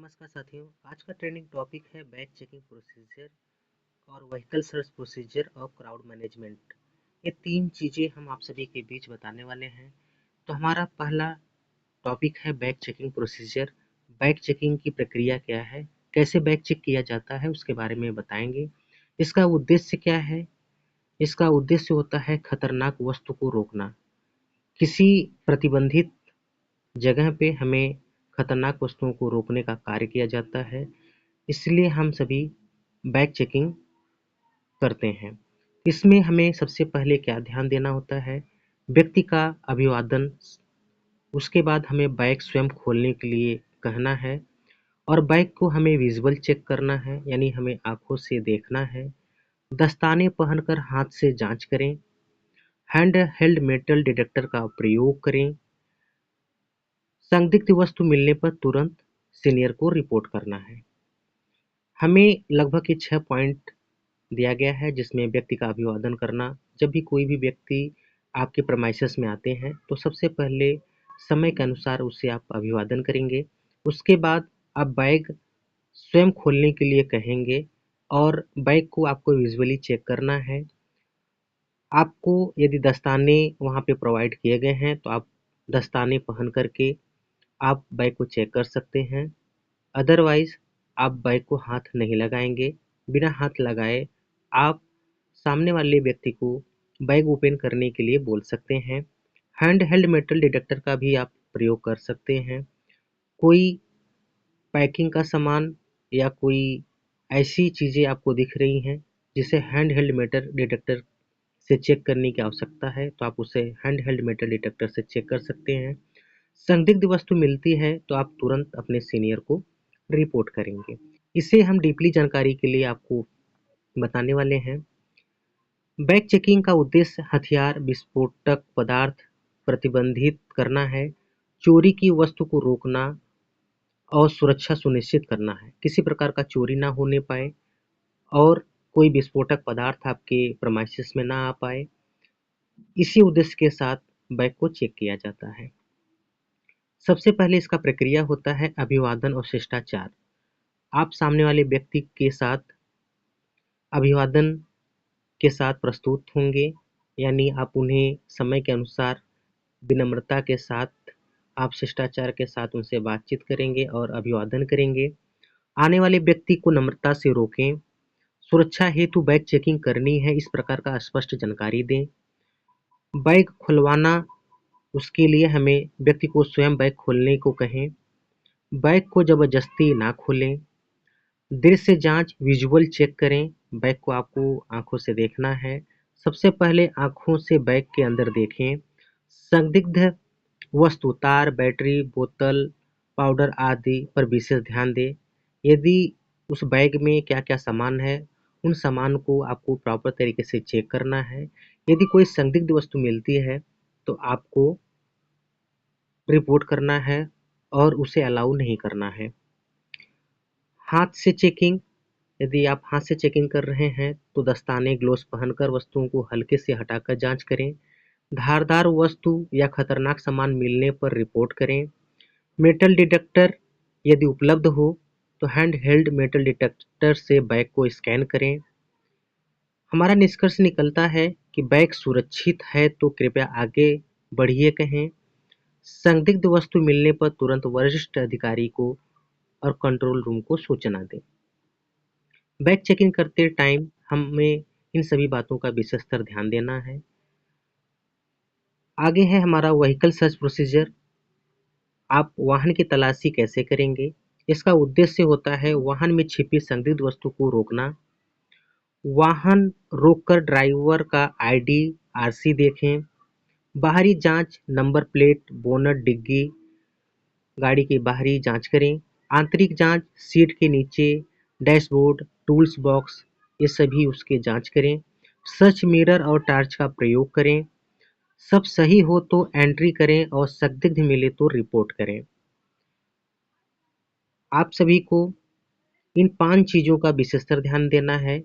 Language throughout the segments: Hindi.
नमस्कार साथियों। आज का ट्रेंडिंग टॉपिक है बैग चेकिंग प्रोसीजर और व्हीकल सर्च प्रोसीजर और क्राउड मैनेजमेंट। ये तीन चीज़ें हम आप सभी के बीच बताने वाले हैं। तो हमारा पहला टॉपिक है bag checking procedure. Bag checking की प्रक्रिया क्या है, कैसे बैग चेक किया जाता है, उसके बारे में बताएंगे। इसका उद्देश्य क्या है? इसका उद्देश्य होता है खतरनाक वस्तु को रोकना। किसी प्रतिबंधित जगह पे हमें खतरनाक वस्तुओं को रोकने का कार्य किया जाता है, इसलिए हम सभी बैग चेकिंग करते हैं। इसमें हमें सबसे पहले क्या ध्यान देना होता है? व्यक्ति का अभिवादन। उसके बाद हमें बैग स्वयं खोलने के लिए कहना है और बैग को हमें विजुअल चेक करना है, यानी हमें आंखों से देखना है। दस्ताने पहनकर हाथ से जांच करें। हैंड हेल्ड मेटल डिटेक्टर का प्रयोग करें। संदिग्ध वस्तु मिलने पर तुरंत सीनियर को रिपोर्ट करना है। हमें लगभग ये 6 पॉइंट दिया गया है, जिसमें व्यक्ति का अभिवादन करना। जब भी कोई भी व्यक्ति आपके प्रेमाइसेस में आते हैं तो सबसे पहले समय के अनुसार उससे आप अभिवादन करेंगे। उसके बाद आप बैग स्वयं खोलने के लिए कहेंगे और बैग को आपको विजुअली चेक करना है। आपको यदि दस्ताने वहाँ पे प्रोवाइड किए गए हैं तो आप दस्ताने पहन करके आप बैग को चेक कर सकते हैं। अदरवाइज आप बैग को हाथ नहीं लगाएंगे। बिना हाथ लगाए आप सामने वाले व्यक्ति को बैग ओपन करने के लिए बोल सकते हैं। हैंड हेल्ड मेटल डिटेक्टर का भी आप प्रयोग कर सकते हैं। कोई पैकिंग का सामान या कोई ऐसी चीज़ें आपको दिख रही हैं जिसे हैंड हेल्ड मेटल डिटेक्टर से चेक करने की आवश्यकता है, तो आप उसे हैंड हेल्ड मेटल डिटेक्टर से चेक कर सकते हैं। संदिग्ध वस्तु मिलती है तो आप तुरंत अपने सीनियर को रिपोर्ट करेंगे। इसे हम डीपली जानकारी के लिए आपको बताने वाले हैं। बैग चेकिंग का उद्देश्य हथियार, विस्फोटक पदार्थ प्रतिबंधित करना है, चोरी की वस्तु को रोकना और सुरक्षा सुनिश्चित करना है। किसी प्रकार का चोरी ना होने पाए और कोई विस्फोटक पदार्थ आपके प्रेमाइसेस में ना आ पाए। इसी उद्देश्य के साथ बैग को चेक किया जाता है। सबसे पहले इसका प्रक्रिया होता है अभिवादन और शिष्टाचार। आप सामने वाले व्यक्ति के साथ अभिवादन के साथ प्रस्तुत होंगे, यानी आप उन्हें समय के अनुसार विनम्रता के साथ, आप शिष्टाचार के साथ उनसे बातचीत करेंगे और अभिवादन करेंगे। आने वाले व्यक्ति को नम्रता से रोकें। सुरक्षा हेतु बैग चेकिंग करनी है, इस प्रकार का स्पष्ट जानकारी दें। बैग खुलवाना, उसके लिए हमें व्यक्ति को स्वयं बैग खोलने को कहें। बैग को जबरदस्ती ना खोलें। दृश्य जांच, विजुअल चेक करें। बैग को आपको आंखों से देखना है। सबसे पहले आंखों से बैग के अंदर देखें। संदिग्ध वस्तु, तार, बैटरी, बोतल, पाउडर आदि पर विशेष ध्यान दें। यदि उस बैग में क्या-क्या सामान है, उन सामान को आपको प्रॉपर तरीके से चेक करना है। यदि कोई संदिग्ध वस्तु मिलती है तो आपको रिपोर्ट करना है और उसे अलाउ नहीं करना है। हाथ से चेकिंग, यदि आप हाथ से चेकिंग कर रहे हैं तो दस्ताने, ग्लोव्स पहनकर वस्तुओं को हल्के से हटाकर जांच करें। धारदार वस्तु या खतरनाक सामान मिलने पर रिपोर्ट करें। मेटल डिटेक्टर यदि उपलब्ध हो तो हैंड हेल्ड मेटल डिटेक्टर से बैग को स्कैन करें। हमारा निष्कर्ष निकलता है कि बैग सुरक्षित है तो कृपया आगे बढ़िए कहें। संदिग्ध वस्तु मिलने पर तुरंत वरिष्ठ अधिकारी को और कंट्रोल रूम को सूचना दें। बैग चेकिंग करते टाइम हमें इन सभी बातों का विशेषकर ध्यान देना है। आगे है हमारा व्हीकल सर्च प्रोसीजर। आप वाहन की तलाशी कैसे करेंगे? इसका उद्देश्य होता है वाहन में छिपी संदिग्ध वस्तु को रोकना। वाहन रोककर ड्राइवर का आईडी, आरसी देखें। बाहरी जांच, नंबर प्लेट, बोनट, डिग्गी, गाड़ी की बाहरी जांच करें। आंतरिक जांच, सीट के नीचे, डैशबोर्ड, टूल्स बॉक्स, ये सभी उसके जांच करें। सर्च मिरर और टॉर्च का प्रयोग करें। सब सही हो तो एंट्री करें और संदिग्ध मिले तो रिपोर्ट करें। आप सभी को इन 5 चीज़ों का विशेषकर ध्यान देना है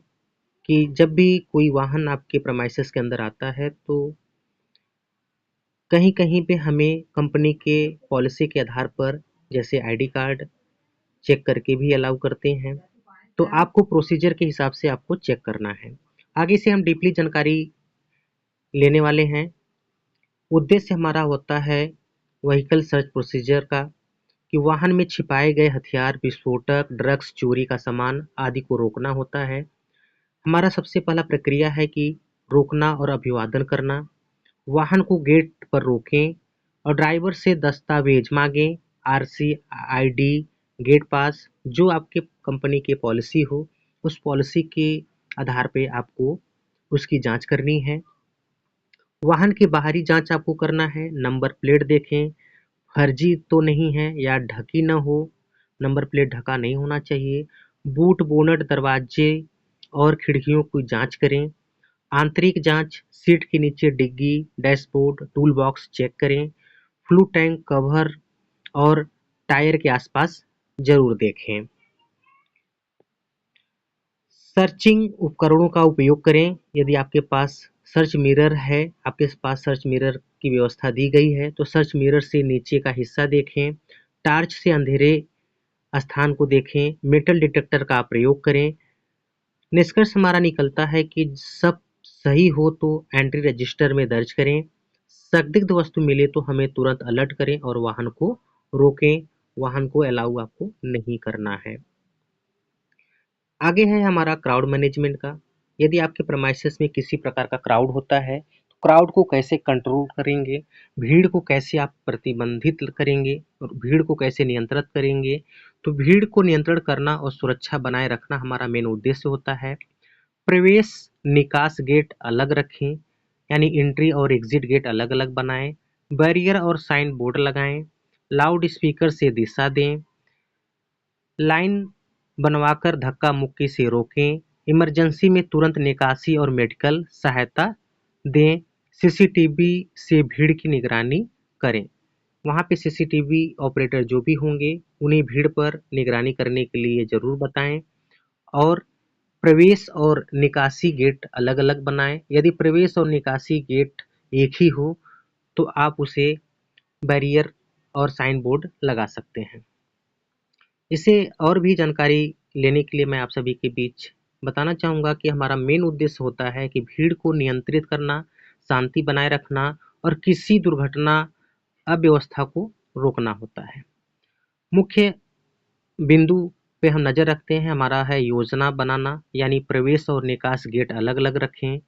कि जब भी कोई वाहन आपके प्रेमाइसेस के अंदर आता है तो कहीं-कहीं पे हमें कंपनी के पॉलिसी के आधार पर, जैसे आईडी कार्ड, चेक करके भी अलाउ करते हैं। तो आपको प्रोसीजर के हिसाब से आपको चेक करना है। आगे से हम डीपली जानकारी लेने वाले हैं। उद्देश्य हमारा होता है व्हीकल सर्च प्रोसीजर का, कि वाहन में छिपाए गए हथियार, विस्फोटक, ड्रग्स, चोरी का सामान आदि को रोकना होता है। हमारा सबसे पहला प्रक्रिया है कि रोकना और अभिवादन करना। वाहन को गेट पर रोकें और ड्राइवर से दस्तावेज मांगें, आरसी, आईडी, गेट पास, जो आपके कंपनी की पॉलिसी हो, उस पॉलिसी के आधार पे आपको उसकी जांच करनी है। वाहन की बाहरी जांच आपको करना है। नंबर प्लेट देखें, फर्जी तो नहीं है या ढकी न हो। नंबर प्लेट ढका नहीं होना चाहिए। बूट, बोनट, दरवाजे और खिड़कियों की जांच करें। आंतरिक जांच, सीट के नीचे डिग्गी, डैशबोर्ड, टूल बॉक्स चेक करें। फ्लू टैंक, कवर और टायर के आसपास जरूर देखें। सर्चिंग उपकरणों का उपयोग करें। यदि आपके पास सर्च मिरर है, आपके पास सर्च मिरर की व्यवस्था दी गई है, तो सर्च मिरर से नीचे का हिस्सा देखें। टार्च से अंधेरे स्थान को देखें। मेटल डिटेक्टर का प्रयोग करें। निष्कर्ष हमारा निकलता है कि सब सही हो तो एंट्री रजिस्टर में दर्ज करें। संदिग्ध वस्तु मिले तो हमें तुरंत अलर्ट करें और वाहन को रोकें। वाहन को अलाउ आपको नहीं करना है। आगे है हमारा क्राउड मैनेजमेंट का। यदि आपके प्रेमाइसेस में किसी प्रकार का क्राउड होता है, तो क्राउड को कैसे कंट्रोल करेंगे, भीड़ को कैसे आप प्रतिबंधित करेंगे और भीड़ को कैसे नियंत्रित करेंगे। तो भीड़ को नियंत्रण करना और सुरक्षा बनाए रखना हमारा मेन उद्देश्य होता है। प्रवेश निकास गेट अलग रखें, यानी एंट्री और एग्जिट गेट अलग अलग बनाएं। बैरियर और साइन बोर्ड लगाएं। लाउड स्पीकर से दिशा दें। लाइन बनवाकर धक्का मुक्की से रोकें। इमरजेंसी में तुरंत निकासी और मेडिकल सहायता दें। सीसीटीवी से भीड़ की निगरानी करें। वहाँ पे सीसीटीवी ऑपरेटर जो भी होंगे, उन्हें भीड़ पर निगरानी करने के लिए ज़रूर बताएं। और प्रवेश और निकासी गेट अलग अलग बनाएं। यदि प्रवेश और निकासी गेट एक ही हो तो आप उसे बैरियर और साइन बोर्ड लगा सकते हैं। इसे और भी जानकारी लेने के लिए मैं आप सभी के बीच बताना चाहूँगा कि हमारा मेन उद्देश्य होता है कि भीड़ को नियंत्रित करना, शांति बनाए रखना और किसी दुर्घटना, अव्यवस्था को रोकना होता है। मुख्य बिंदु पे हम नज़र रखते हैं। हमारा है योजना बनाना, यानी प्रवेश और निकास गेट अलग अलग रखें।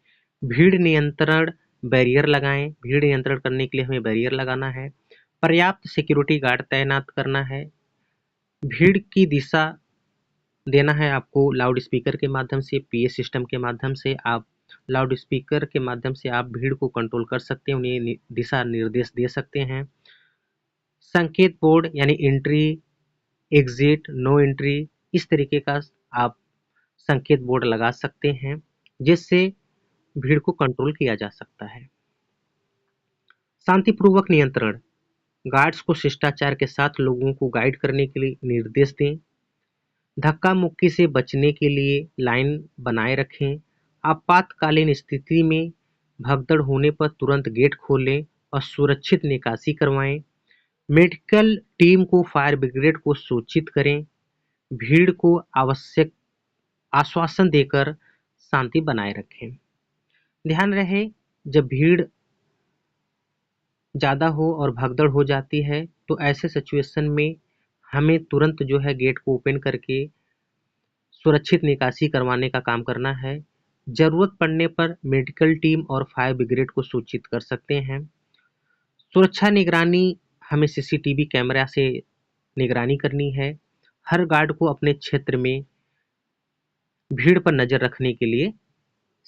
भीड़ नियंत्रण बैरियर लगाएं। भीड़ नियंत्रण करने के लिए हमें बैरियर लगाना है। पर्याप्त सिक्योरिटी गार्ड तैनात करना है। भीड़ की दिशा देना है आपको लाउड स्पीकर के माध्यम से, पीए सिस्टम के माध्यम से। आप लाउड स्पीकर के माध्यम से आप भीड़ को कंट्रोल कर सकते हैं, उन्हें दिशा निर्देश दे सकते हैं। संकेत बोर्ड, यानी एंट्री, एग्जिट, नो एंट्री, इस तरीके का आप संकेत बोर्ड लगा सकते हैं, जिससे भीड़ को कंट्रोल किया जा सकता है। शांतिपूर्वक नियंत्रण, गार्ड्स को शिष्टाचार के साथ लोगों को गाइड करने के लिए निर्देश दें। धक्का मुक्की से बचने के लिए लाइन बनाए रखें। आपातकालीन स्थिति में भगदड़ होने पर तुरंत गेट खोलें और सुरक्षित निकासी करवाएं। मेडिकल टीम को, फायर ब्रिगेड को सूचित करें। भीड़ को आवश्यक आश्वासन देकर शांति बनाए रखें। ध्यान रहे, जब भीड़ ज़्यादा हो और भगदड़ हो जाती है तो ऐसे सिचुएशन में हमें तुरंत जो है गेट को ओपन करके सुरक्षित निकासी करवाने का काम करना है। ज़रूरत पड़ने पर मेडिकल टीम और फायर ब्रिगेड को सूचित कर सकते हैं। सुरक्षा निगरानी, हमें सीसीटीवी कैमरा से निगरानी करनी है। हर गार्ड को अपने क्षेत्र में भीड़ पर नज़र रखने के लिए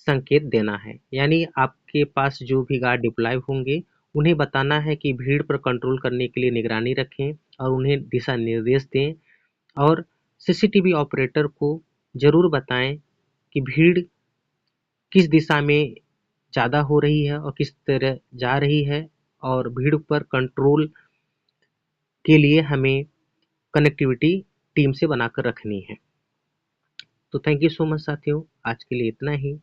संकेत देना है, यानी आपके पास जो भी गार्ड डिप्लॉय होंगे उन्हें बताना है कि भीड़ पर कंट्रोल करने के लिए निगरानी रखें और उन्हें दिशा निर्देश दें। और सीसीटीवी ऑपरेटर को ज़रूर बताएं कि भीड़ किस दिशा में ज़्यादा हो रही है और किस तरह जा रही है, और भीड़ पर कंट्रोल के लिए हमें कनेक्टिविटी टीम से बनाकर रखनी है। तो थैंक यू सो मच साथियों, आज के लिए इतना ही।